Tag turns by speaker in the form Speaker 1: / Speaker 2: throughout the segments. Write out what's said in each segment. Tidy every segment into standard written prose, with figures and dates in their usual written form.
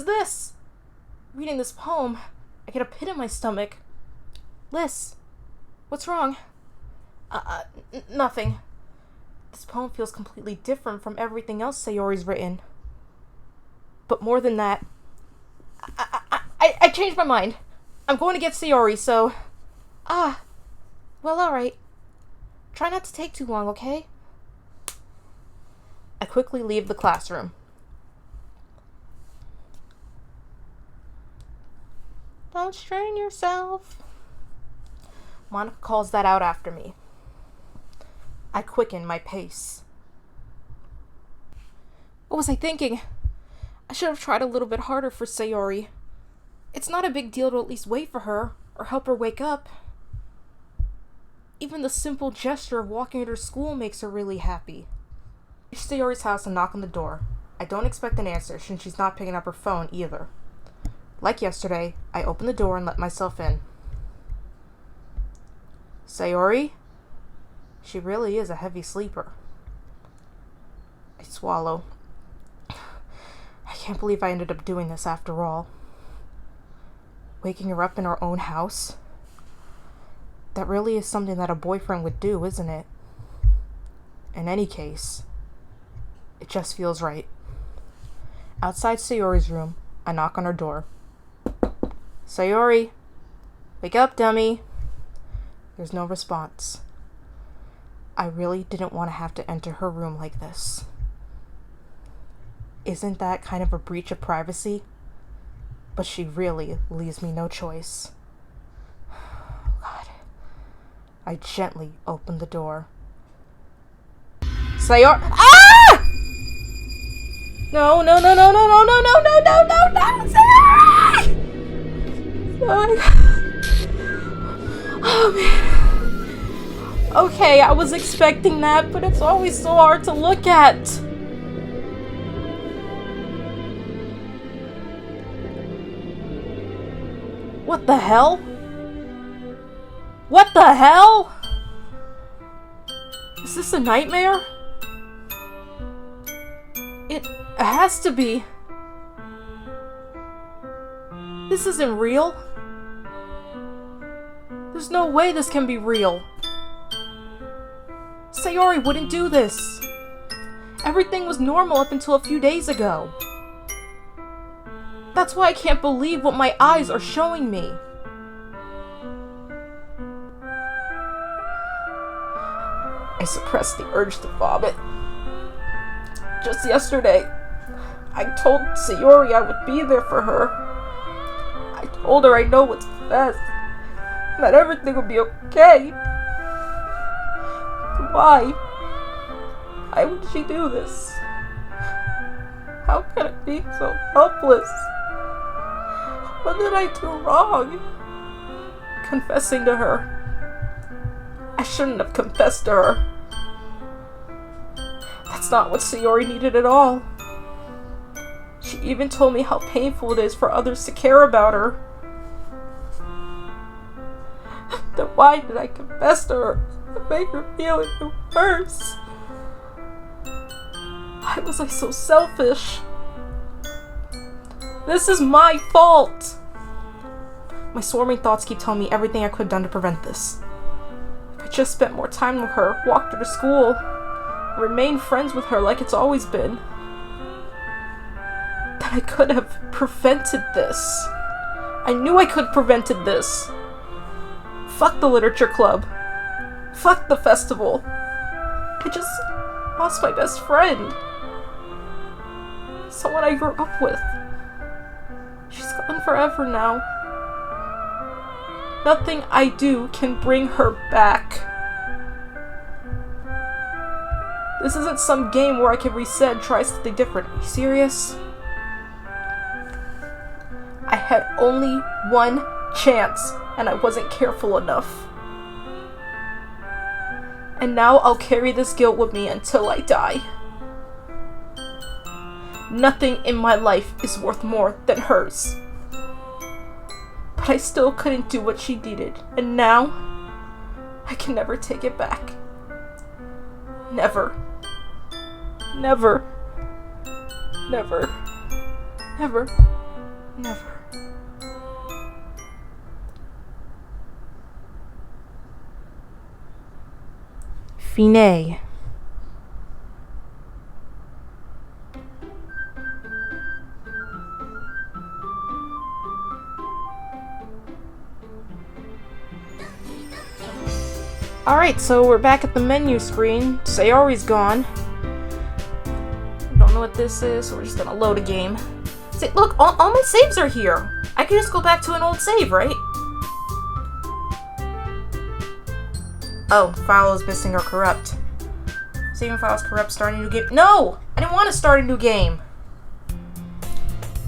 Speaker 1: is this? Reading this poem, I get a pit in my stomach. Lys, what's wrong? Nothing. This poem feels completely different from everything else Sayori's written. But more than that, I changed my mind. I'm going to get Sayori, so... well, alright. Try not to take too long, okay? I quickly leave the classroom. Don't strain yourself. Monica calls that out after me. I quicken my pace. What was I thinking? I should have tried a little bit harder for Sayori. It's not a big deal to at least wait for her, or help her wake up. Even the simple gesture of walking her to school makes her really happy. I reach Sayori's house and knock on the door. I don't expect an answer since she's not picking up her phone either. Like yesterday, I open the door and let myself in. Sayori? She really is a heavy sleeper. I swallow. I can't believe I ended up doing this after all. Waking her up in her own house? That really is something that a boyfriend would do, isn't it? In any case, it just feels right. Outside Sayori's room, I knock on her door. Sayori! Wake up, dummy! There's no response. I really didn't want to have to enter her room like this. Isn't that kind of a breach of privacy? But she really leaves me no choice. God. I gently open the door. Sayori! Ah! No, no, no, no, no, no, no, no, no, no, no, no, Sayori! Oh, man. Okay, I was expecting that, but it's always so hard to look at. What the hell? What the hell? Is this a nightmare? It has to be. This isn't real. There's no way this can be real. Sayori wouldn't do this. Everything was normal up until a few days ago. That's why I can't believe what my eyes are showing me. I suppressed the urge to vomit. Just yesterday, I told Sayori I would be there for her. I told her I know what's best, that everything would be okay. Why? Why would she do this? How can I be so helpless? What did I do wrong? Confessing to her. I shouldn't have confessed to her. That's not what Sayori needed at all. She even told me how painful it is for others to care about her. Then why did I confess to her to make her feel even worse? Why was I so selfish? This is my fault! My swarming thoughts keep telling me everything I could have done to prevent this. If I just spent more time with her, walked her to school, and remained friends with her like it's always been, then I could have prevented this. I knew I could have prevented this. Fuck the literature club. Fuck the festival. I just lost my best friend. Someone I grew up with. She's gone forever now. Nothing I do can bring her back. This isn't some game where I can reset and try something different. Are you serious? I had only one chance, and I wasn't careful enough. And now I'll carry this guilt with me until I die. Nothing in my life is worth more than hers. But I still couldn't do what she needed, and now I can never take it back. Never. Never. Never. Never. Never. Fine. Alright, so we're back at the menu screen. Sayori's gone. Don't know what this is, so we're just gonna load a game. See, look, all my saves are here. I can just go back to an old save, right? Oh, file is missing or corrupt. Saving files corrupt, starting a new game. No! I didn't want to start a new game.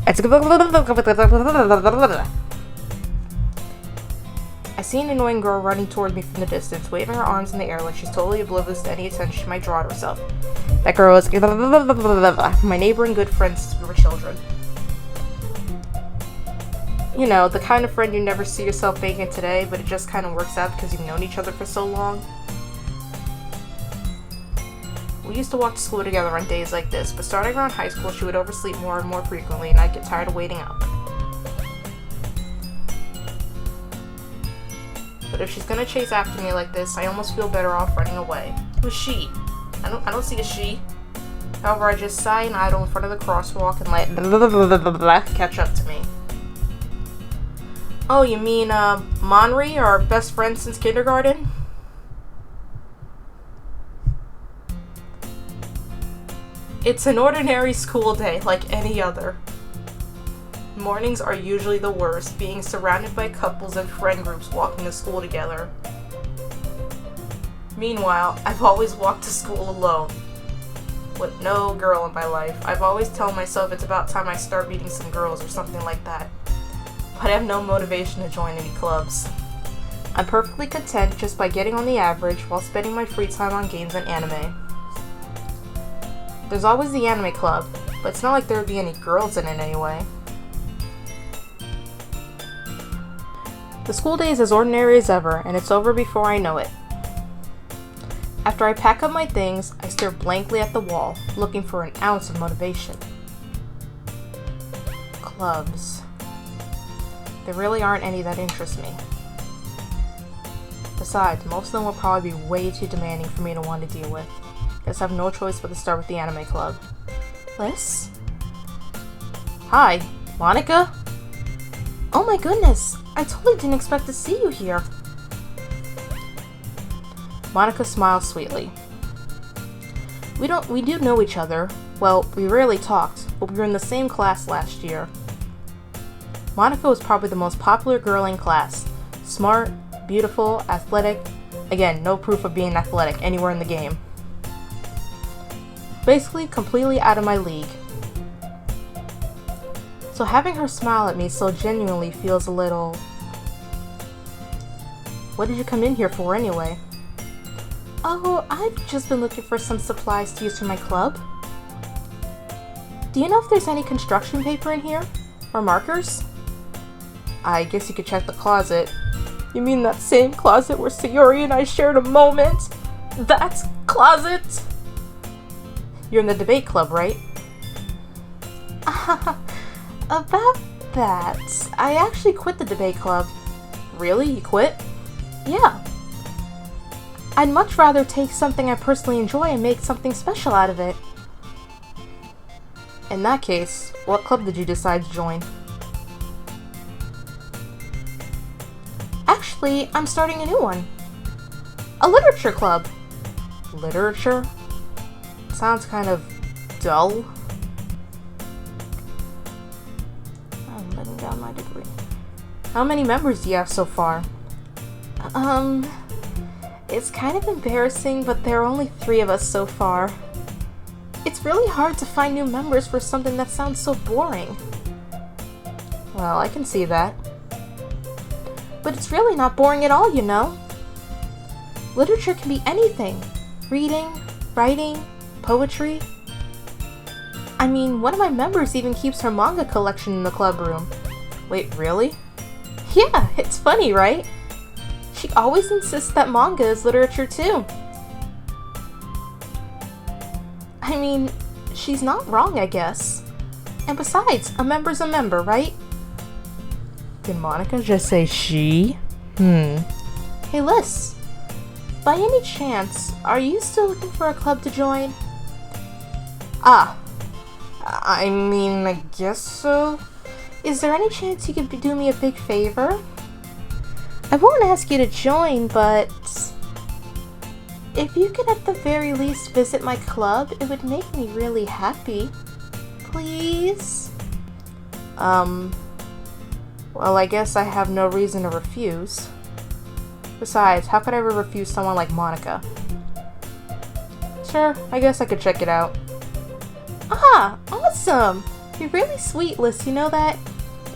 Speaker 1: I see an annoying girl running towards me from the distance, waving her arms in the air like she's totally oblivious to any attention she might draw to herself. That girl is my neighbor and good friend since we were children. You know, the kind of friend you never see yourself making today, but it just kind of works out because you've known each other for so long. We used to walk to school together on days like this, but starting around high school, she would oversleep more and more frequently, and I'd get tired of waiting up. But if she's gonna chase after me like this, I almost feel better off running away. Who's she? I don't see a she. However, I just sigh and idle in front of the crosswalk and let catch up to me. Oh, you mean, Monri, our best friend since kindergarten? It's an ordinary school day, like any other. Mornings are usually the worst, being surrounded by couples and friend groups walking to school together. Meanwhile, I've always walked to school alone, with no girl in my life. I've always told myself it's about time I start meeting some girls or something like that. But I have no motivation to join any clubs. I'm perfectly content just by getting on the average while spending my free time on games and anime. There's always the anime club, but it's not like there would be any girls in it anyway. The school day is as ordinary as ever, and it's over before I know it. After I pack up my things, I stare blankly at the wall, looking for an ounce of motivation. Clubs. There really aren't any that interest me. Besides, most of them will probably be way too demanding for me to want to deal with. Guess I have no choice but to start with the anime club. Liz? Hi, Monica? Oh my goodness, I totally didn't expect to see you here. Monica smiles sweetly. We do know each other. Well, we rarely talked, but we were in the same class last year. Monica was probably the most popular girl in class. Smart, beautiful, athletic. Again, no proof of being athletic anywhere in the game. Basically, completely out of my league. So having her smile at me so genuinely feels a little... What did you come in here for anyway? Oh, I've just been looking for some supplies to use for my club. Do you know if there's any construction paper in here? Or markers? I guess you could check the closet. You mean that same closet where Sayori and I shared a moment? That closet? You're in the debate club, right? About that, I actually quit the debate club. Really? You quit? Yeah. I'd much rather take something I personally enjoy and make something special out of it. In that case, what club did you decide to join? Actually, I'm starting a new one. A literature club. Literature? Sounds kind of dull. I'm letting down my degree. How many members do you have so far? It's kind of embarrassing, but there are only 3 of us so far. It's really hard to find new members for something that sounds so boring. Well, I can see that. But it's really not boring at all, you know? Literature can be anything. Reading, writing, poetry. I mean, one of my members even keeps her manga collection in the club room. Wait, really? Yeah, it's funny, right? She always insists that manga is literature too. I mean, she's not wrong, I guess. And besides, a member's a member, right? Did Monica just say she? Hey, Lys. By any chance, are you still looking for a club to join? I mean, I guess so. Is there any chance you could do me a big favor? I won't ask you to join, but if you could at the very least visit my club, it would make me really happy. Please? Well, I guess I have no reason to refuse. Besides, how could I ever refuse someone like Monica? Sure, I guess I could check it out. Ah, awesome! You're really sweet, Lys, you know that?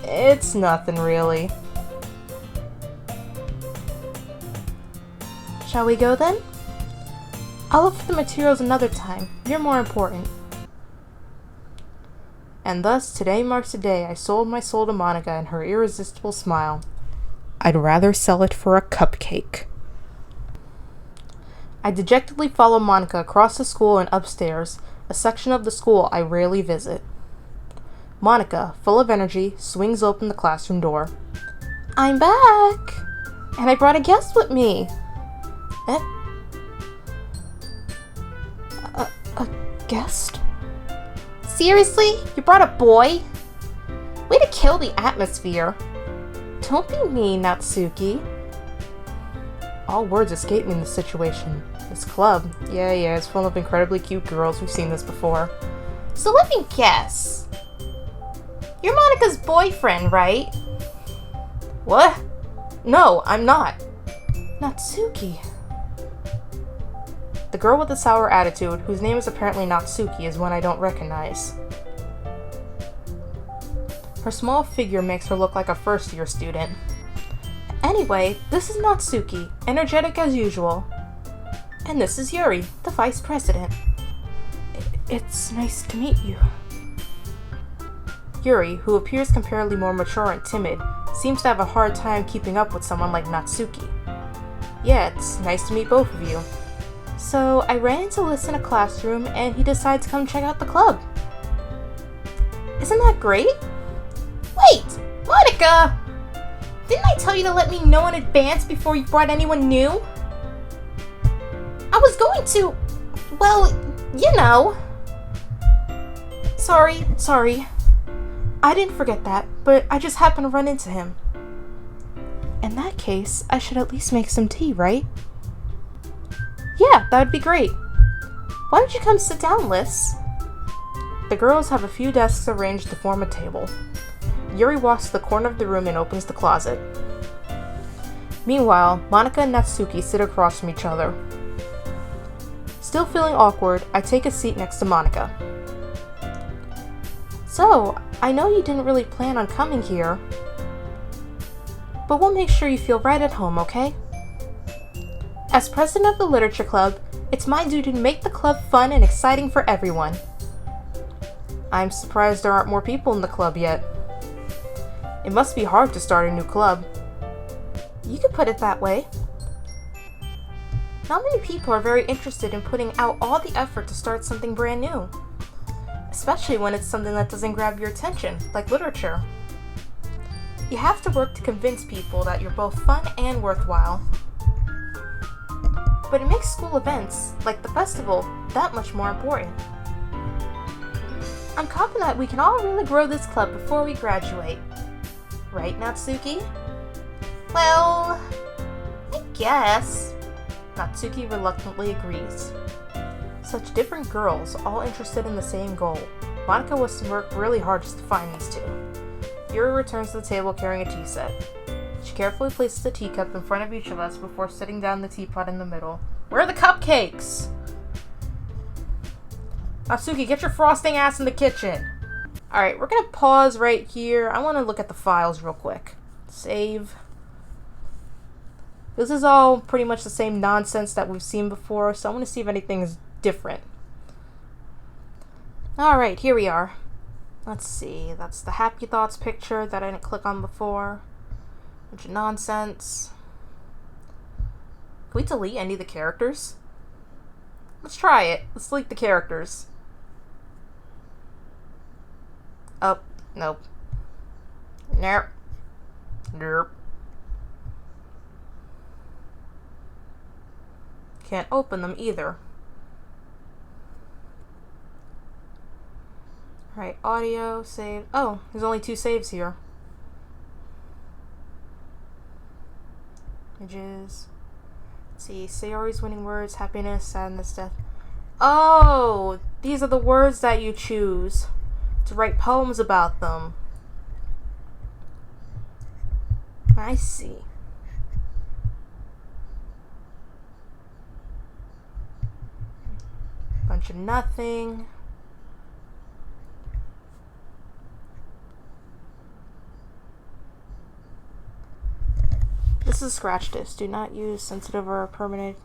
Speaker 1: It's nothing, really. Shall we go then? I'll look for the materials another time. You're more important. And thus, today marks the day I sold my soul to Monica and her irresistible smile. I'd rather sell it for a cupcake. I dejectedly follow Monica across the school and upstairs, a section of the school I rarely visit. Monica, full of energy, swings open the classroom door. I'm back! And I brought a guest with me. A guest? Seriously? You brought a boy? Way to kill the atmosphere. Don't be mean, Natsuki. All words escape me in this situation. This club, yeah, it's full of incredibly cute girls. We've seen this before. So let me guess. You're Monica's boyfriend, right? What? No, I'm not. Natsuki. The girl with the sour attitude, whose name is apparently Natsuki, is one I don't recognize. Her small figure makes her look like a first-year student. Anyway, this is Natsuki, energetic as usual. And this is Yuri, the vice president. It's nice to meet you. Yuri, who appears comparatively more mature and timid, seems to have a hard time keeping up with someone like Natsuki. Yeah, it's nice to meet both of you. So, I ran into Lys in a classroom, and he decided to come check out the club. Isn't that great? Wait! Monica! Didn't I tell you to let me know in advance before you brought anyone new? I was going to... well, you know. Sorry. I didn't forget that, but I just happened to run into him. In that case, I should at least make some tea, right? Yeah, that would be great. Why don't you come sit down, Lys? The girls have a few desks arranged to form a table. Yuri walks to the corner of the room and opens the closet. Meanwhile, Monica and Natsuki sit across from each other. Still feeling awkward, I take a seat next to Monica. So, I know you didn't really plan on coming here, but we'll make sure you feel right at home, okay? As president of the literature club, it's my duty to make the club fun and exciting for everyone. I'm surprised there aren't more people in the club yet. It must be hard to start a new club. You could put it that way. Not many people are very interested in putting out all the effort to start something brand new. Especially when it's something that doesn't grab your attention, like literature. You have to work to convince people that you're both fun and worthwhile. But it makes school events, like the festival, that much more important. I'm confident that we can all really grow this club before we graduate. Right, Natsuki? Well, I guess. Natsuki reluctantly agrees. Such different girls, all interested in the same goal. Monica was to work really hard just to find these two. Yuri returns to the table carrying a tea set. She carefully places the teacup in front of each of us before setting down the teapot in the middle. Where are the cupcakes? Natsuki, get your frosting ass in the kitchen. Alright, we're gonna pause right here. I want to look at the files real quick. Save. This is all pretty much the same nonsense that we've seen before, so I want to see if anything is different. Alright, here we are. Let's see, that's the Happy Thoughts picture that I didn't click on before. Bunch of nonsense. Can we delete any of the characters? Let's try it. Let's delete the characters. Oh, nope. Nope. Derp. Can't open them either. Alright, audio, save. Oh, there's only 2 saves here. Images. Let's see, Sayori's winning words, happiness, sadness, death. Oh, these are the words that you choose to write poems about them. I see. Bunch of nothing. This is a scratch disk. Do not use sensitive or permanent.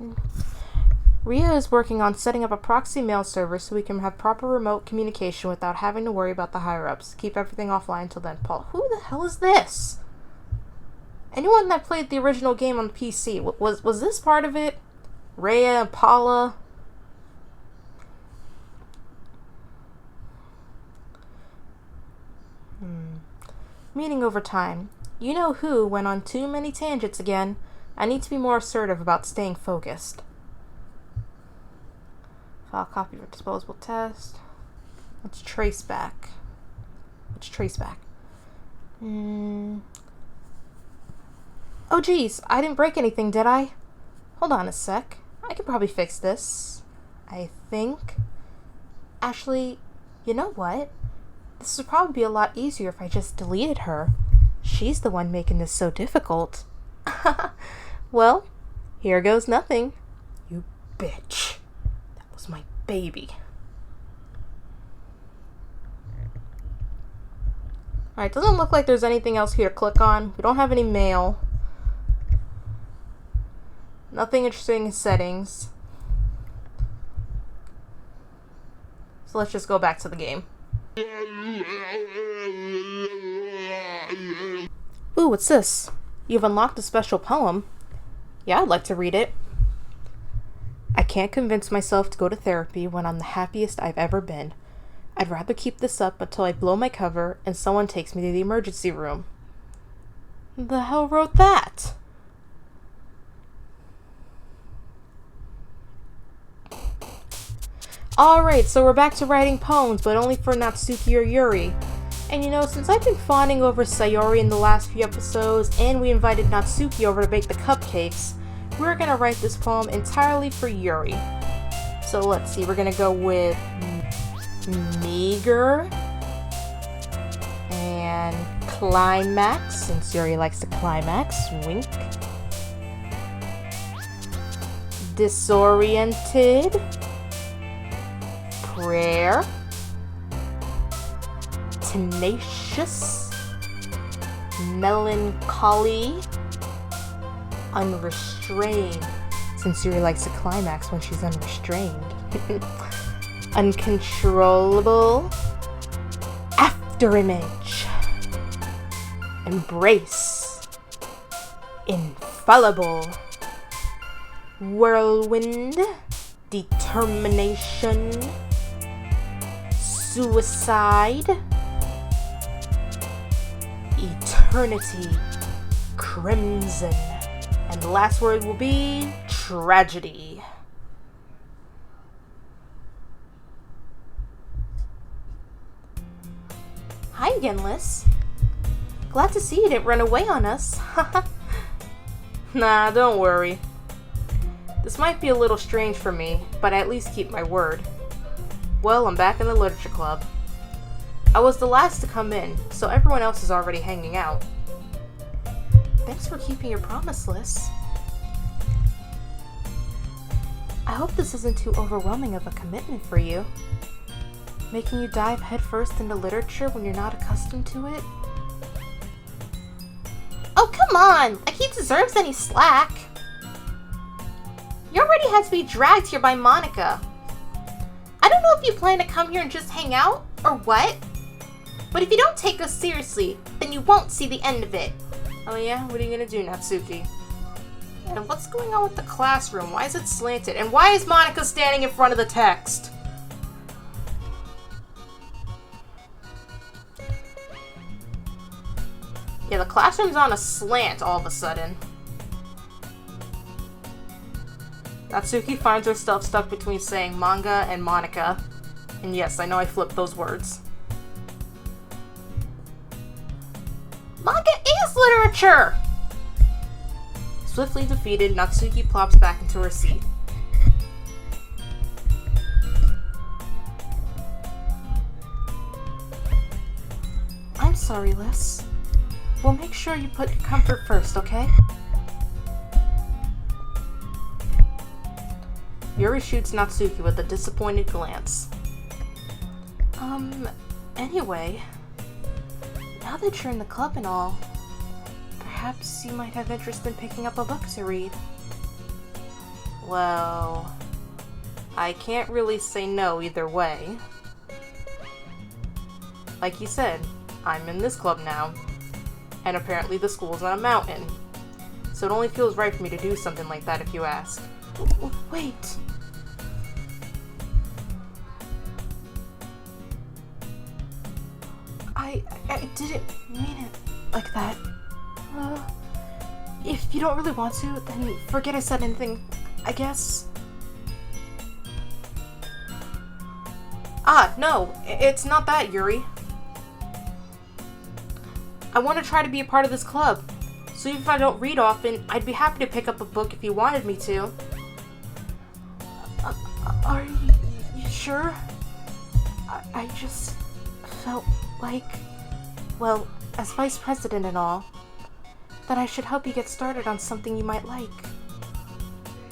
Speaker 1: Ria is working on setting up a proxy mail server so we can have proper remote communication without having to worry about the higher-ups. Keep everything offline until then. Paul, who the hell is this? Anyone that played the original game on PC, was this part of it? Rhea and Paula? Meeting over time. You know who went on too many tangents again. I need to be more assertive about staying focused. File copy for disposable test. Let's trace back. Oh geez, I didn't break anything, did I? Hold on a sec. I can probably fix this. I think. Actually, you know what? This would probably be a lot easier if I just deleted her. She's the one making this so difficult. Well, here goes nothing. You bitch. That was my baby. Alright, doesn't look like there's anything else here to click on. We don't have any mail. Nothing interesting in settings. So let's just go back to the game. Ooh, what's this? You've unlocked a special poem. Yeah, I'd like to read it. I can't convince myself to go to therapy when I'm the happiest I've ever been. I'd rather keep this up until I blow my cover and someone takes me to the emergency room. The hell wrote that? Alright, so we're back to writing poems, but only for Natsuki or Yuri. And you know, since I've been fawning over Sayori in the last few episodes, and we invited Natsuki over to bake the cupcakes, we're gonna write this poem entirely for Yuri. So let's see, we're gonna go with meager and climax, since Yuri likes to climax, wink. Disoriented. Prayer. Tenacious. Melancholy. Unrestrained. Since Yuri likes to climax when she's unrestrained. Uncontrollable. Afterimage. Embrace. Infallible. Whirlwind. Determination. Suicide. Eternity. Crimson. And the last word will be tragedy. Hi again, Liz. Glad to see you didn't run away on us. Nah, don't worry. This might be a little strange for me, but I at least keep my word. Well, I'm back in the literature club. I was the last to come in, so everyone else is already hanging out. Thanks for keeping your promise, Liz. I hope this isn't too overwhelming of a commitment for you. Making you dive headfirst into literature when you're not accustomed to it? Oh, come on! Like he deserves any slack. You already had to be dragged here by Monica. I don't know if you plan to come here and just hang out, or what. But if you don't take us seriously, then you won't see the end of it. Oh yeah? What are you gonna do, Natsuki? And what's going on with the classroom? Why is it slanted? And why is Monica standing in front of the text? Yeah, the classroom's on a slant all of a sudden. Natsuki finds herself stuck between saying manga and Monica. And yes, I know I flipped those words. Manga is literature! Swiftly defeated, Natsuki plops back into her seat. I'm sorry, Liz. We'll make sure you put your comfort first, okay? Yuri shoots Natsuki with a disappointed glance. Anyway, now that you're in the club and all, perhaps you might have interest in picking up a book to read. Well, I can't really say no either way. Like you said, I'm in this club now, and apparently the school's on a mountain, so it only feels right for me to do something like that if you ask. Wait. I didn't mean it like that. If you don't really want to, then forget I said anything, I guess. No, it's not that, Yuri. I want to try to be a part of this club, so even if I don't read often, I'd be happy to pick up a book if you wanted me to. Are you sure? I just felt like, well, as vice president and all, that I should help you get started on something you might like.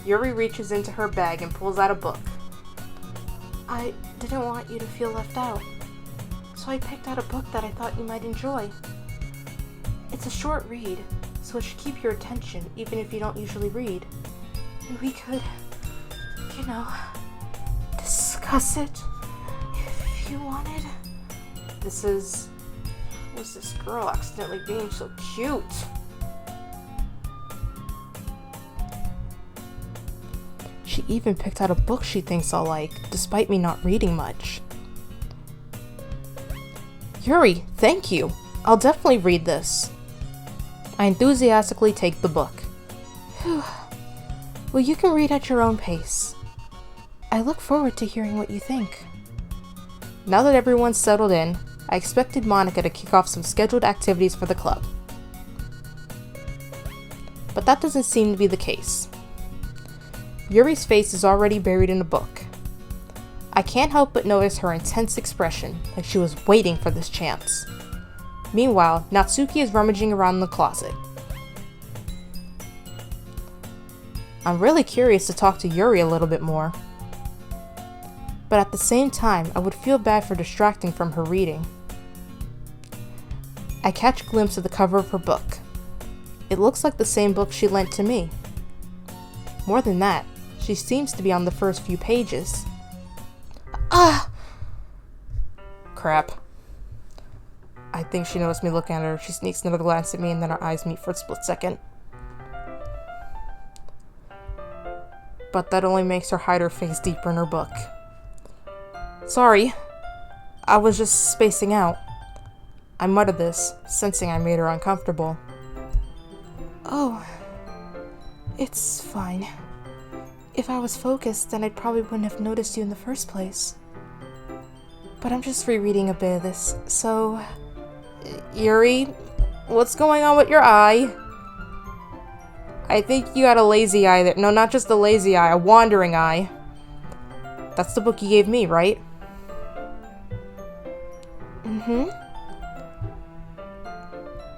Speaker 1: Yuri reaches into her bag and pulls out a book. I didn't want you to feel left out, so I picked out a book that I thought you might enjoy. It's a short read, so it should keep your attention even if you don't usually read. And we could, discuss it if you wanted. Was this girl accidentally being so cute? She even picked out a book she thinks I'll like, despite me not reading much. Yuri, thank you. I'll definitely read this. I enthusiastically take the book. Whew. Well, you can read at your own pace. I look forward to hearing what you think. Now that everyone's settled in, I expected Monica to kick off some scheduled activities for the club. But that doesn't seem to be the case. Yuri's face is already buried in a book. I can't help but notice her intense expression, like she was waiting for this chance. Meanwhile, Natsuki is rummaging around in the closet. I'm really curious to talk to Yuri a little bit more. But at the same time, I would feel bad for distracting from her reading. I catch a glimpse of the cover of her book. It looks like the same book she lent to me. More than that, she seems to be on the first few pages. Crap. I think she noticed me looking at her. She sneaks another glance at me and then our eyes meet for a split second. But that only makes her hide her face deeper in her book. Sorry. I was just spacing out. I muttered this, sensing I made her uncomfortable. Oh. It's fine. If I was focused, then I probably wouldn't have noticed you in the first place. But I'm just rereading a bit of this, so... Yuri, what's going on with your eye? I think you got a lazy eye there. No, not just a lazy eye, a wandering eye. That's the book you gave me, right? Mm-hmm.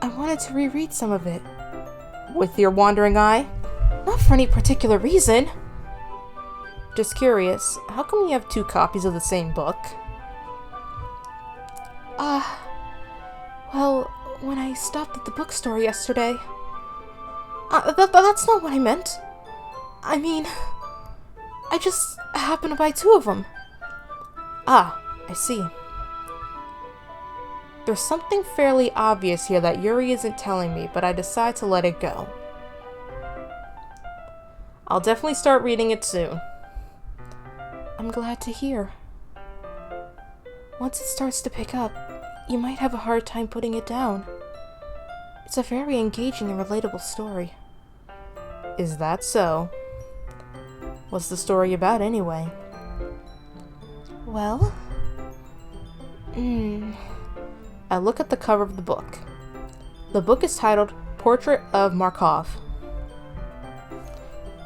Speaker 1: I wanted to reread some of it. With your wandering eye? Not for any particular reason. Just curious, how come you have two copies of the same book? Well, when I stopped at the bookstore yesterday... that's not what I meant. I mean, I just happened to buy two of them. I see. There's something fairly obvious here that Yuri isn't telling me, but I decide to let it go. I'll definitely start reading it soon. I'm glad to hear. Once it starts to pick up, you might have a hard time putting it down. It's a very engaging and relatable story. Is that so? What's the story about anyway? Well, I look at the cover of the book. The book is titled Portrait of Markov.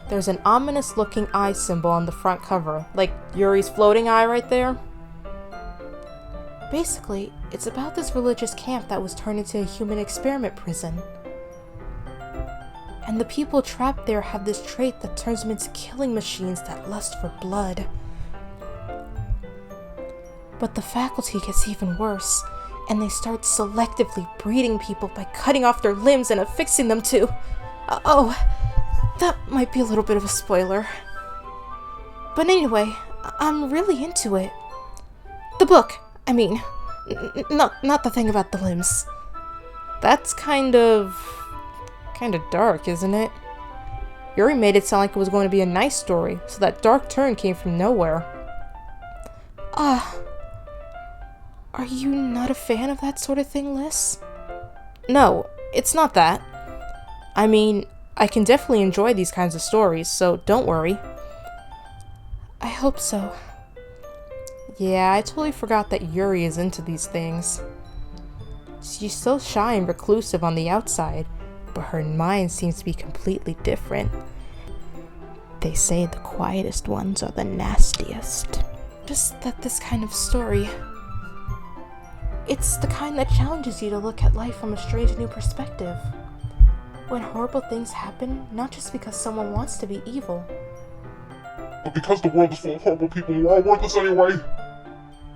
Speaker 1: There's an ominous looking eye symbol on the front cover, like Yuri's floating eye right there. Basically, it's about this religious camp that was turned into a human experiment prison. And the people trapped there have this trait that turns them into killing machines that lust for blood. But the faculty gets even worse, and they start selectively breeding people by cutting off their limbs and affixing them to... that might be a little bit of a spoiler. But anyway, I'm really into it. The book, I mean. Not the thing about the limbs. That's kind of dark, isn't it? Yuri made it sound like it was going to be a nice story, so that dark turn came from nowhere. Are you not a fan of that sort of thing, Lys? No, it's not that. I mean, I can definitely enjoy these kinds of stories, so don't worry. I hope so. Yeah, I totally forgot that Yuri is into these things. She's so shy and reclusive on the outside, but her mind seems to be completely different. They say the quietest ones are the nastiest. Just that this kind of story, it's the kind that challenges you to look at life from a strange new perspective. When horrible things happen, not just because someone wants to be evil,
Speaker 2: but because the world is full of horrible people who are all worthless anyway.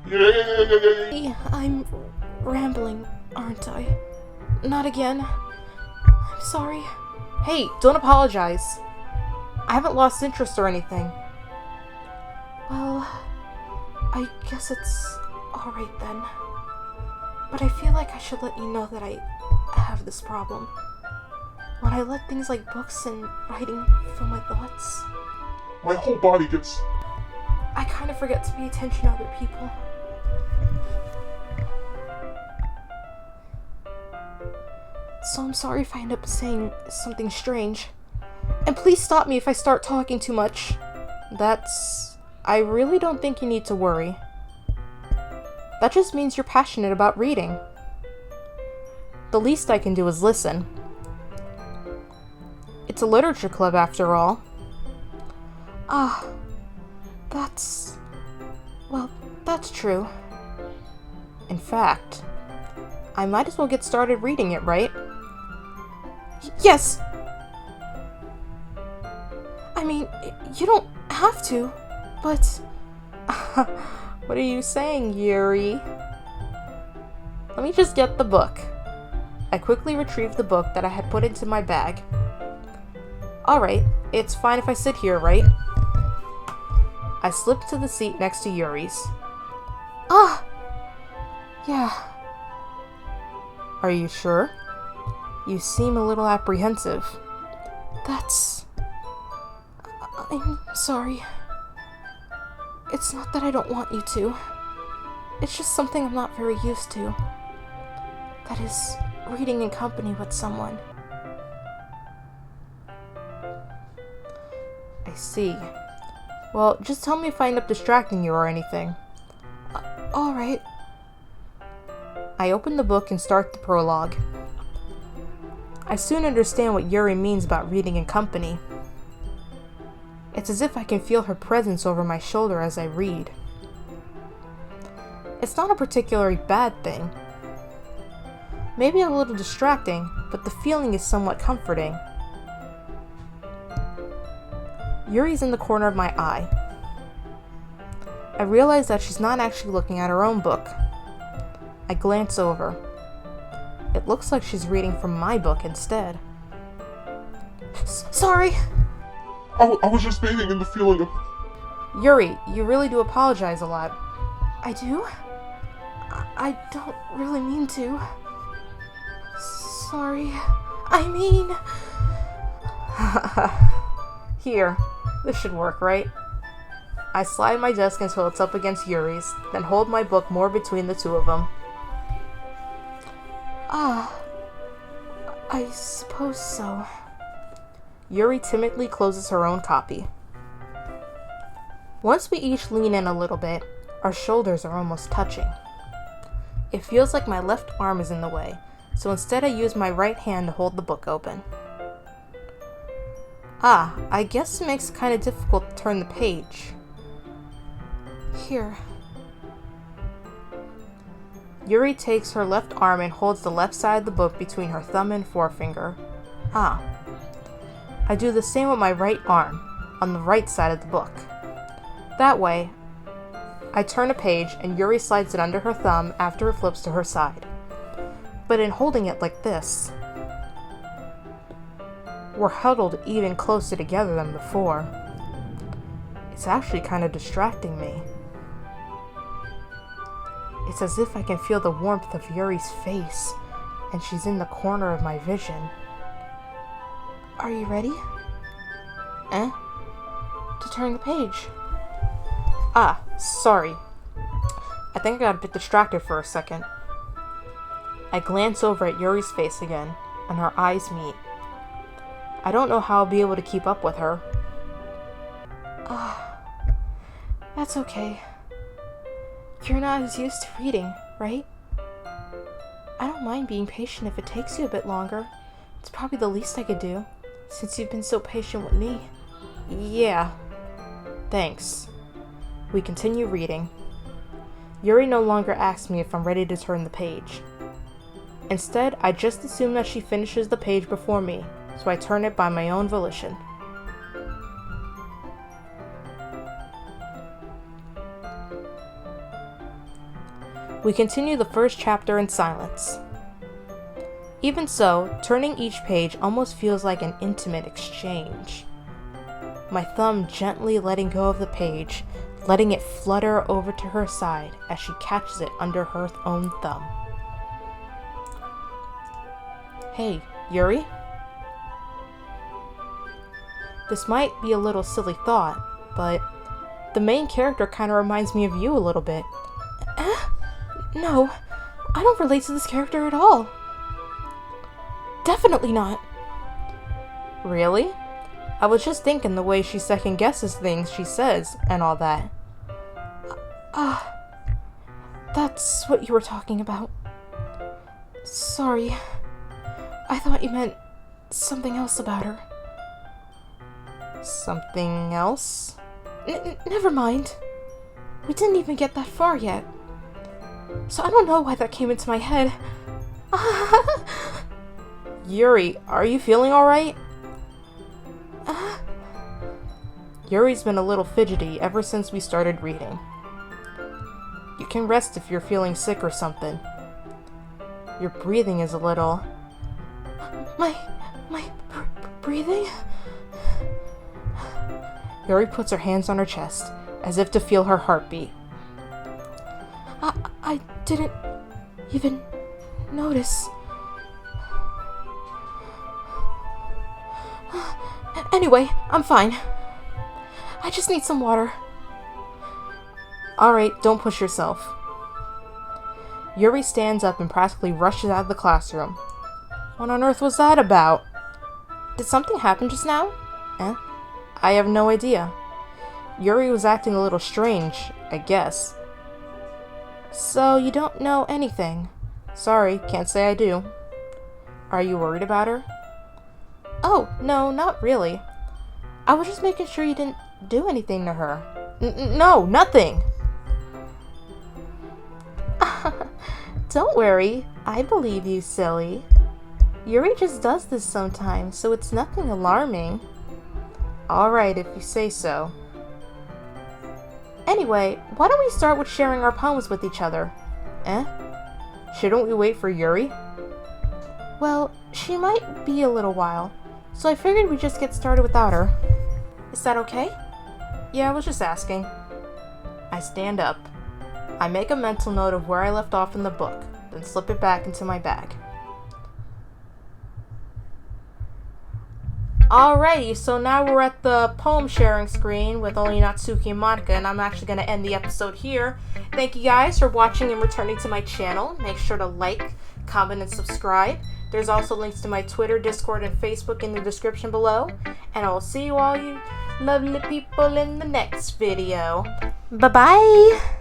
Speaker 2: Yay!
Speaker 1: I'm rambling, aren't I? Not again. I'm sorry. Hey, don't apologize. I haven't lost interest or anything. Well, I guess it's alright then. But I feel like I should let you know that I have this problem. When I let things like books and writing fill my thoughts,
Speaker 2: my whole body gets...
Speaker 1: I kind of forget to pay attention to other people. So I'm sorry if I end up saying something strange. And please stop me if I start talking too much. I really don't think you need to worry. That just means you're passionate about reading. The least I can do is listen. It's a literature club after all. That's true. In fact, I might as well get started reading it, right? Yes! I mean, you don't have to, but... What are you saying, Yuri? Let me just get the book. I quickly retrieved the book that I had put into my bag. Alright, it's fine if I sit here, right? I slipped to the seat next to Yuri's. Yeah. Are you sure? You seem a little apprehensive. I'm sorry. It's not that I don't want you to. It's just something I'm not very used to. That is, reading in company with someone. I see. Well, just tell me if I end up distracting you or anything. Alright. I open the book and start the prologue. I soon understand what Yuri means about reading in company. It's as if I can feel her presence over my shoulder as I read. It's not a particularly bad thing. Maybe a little distracting, but the feeling is somewhat comforting. Yuri's in the corner of my eye. I realize that she's not actually looking at her own book. I glance over. It looks like she's reading from my book instead. Sorry!
Speaker 2: I was just bathing in the feeling of...
Speaker 1: Yuri, you really do apologize a lot. I do? I don't really mean to. Sorry. I mean... Here. This should work, right? I slide my desk until it's up against Yuri's, then hold my book more between the two of them. I suppose so. Yuri timidly closes her own copy. Once we each lean in a little bit, our shoulders are almost touching. It feels like my left arm is in the way, so instead I use my right hand to hold the book open. I guess it makes it kind of difficult to turn the page. Here. Yuri takes her left arm and holds the left side of the book between her thumb and forefinger. I do the same with my right arm, on the right side of the book. That way, I turn a page and Yuri slides it under her thumb after it flips to her side. But in holding it like this, we're huddled even closer together than before. It's actually kind of distracting me. It's as if I can feel the warmth of Yuri's face, and she's in the corner of my vision. Are you ready? To turn the page. Sorry. I think I got a bit distracted for a second. I glance over at Yuri's face again, and our eyes meet. I don't know how I'll be able to keep up with her. That's okay. You're not as used to reading, right? I don't mind being patient if it takes you a bit longer. It's probably the least I could do, since you've been so patient with me. Yeah. Thanks. We continue reading. Yuri no longer asks me if I'm ready to turn the page. Instead, I just assume that she finishes the page before me, so I turn it by my own volition. We continue the first chapter in silence. Even so, turning each page almost feels like an intimate exchange. My thumb gently letting go of the page, letting it flutter over to her side as she catches it under her own thumb. Hey, Yuri? This might be a little silly thought, but the main character kind of reminds me of you a little bit. No, I don't relate to this character at all. Definitely not. Really? I was just thinking the way she second guesses things she says and all that. That's what you were talking about. Sorry. I thought you meant something else about her. Something else? Never mind. We didn't even get that far yet. So I don't know why that came into my head. Yuri, are you feeling alright? Yuri's been a little fidgety ever since we started reading. You can rest if you're feeling sick or something. Your breathing is a little... My breathing? Yuri puts her hands on her chest, as if to feel her heartbeat. I didn't even notice. Anyway, I'm fine. I just need some water. Alright, don't push yourself. Yuri stands up and practically rushes out of the classroom. What on earth was that about? Did something happen just now? I have no idea. Yuri was acting a little strange, I guess. So, you don't know anything? Sorry, can't say I do. Are you worried about her? Oh, no, not really. I was just making sure you didn't do anything to her. No, nothing! Don't worry, I believe you, silly. Yuri just does this sometimes, so it's nothing alarming. Alright, if you say so. Anyway, why don't we start with sharing our poems with each other? Shouldn't we wait for Yuri? Well, she might be a little while, so I figured we'd just get started without her. Is that okay? Yeah, I was just asking. I stand up. I make a mental note of where I left off in the book, then slip it back into my bag. Alrighty, so now we're at the poem sharing screen with only Natsuki and Monica, and I'm actually going to end the episode here. Thank you guys for watching and returning to my channel. Make sure to like, comment, and subscribe. There's also links to my Twitter, Discord, and Facebook in the description below. And I will see you all you lovely people in the next video. Bye-bye!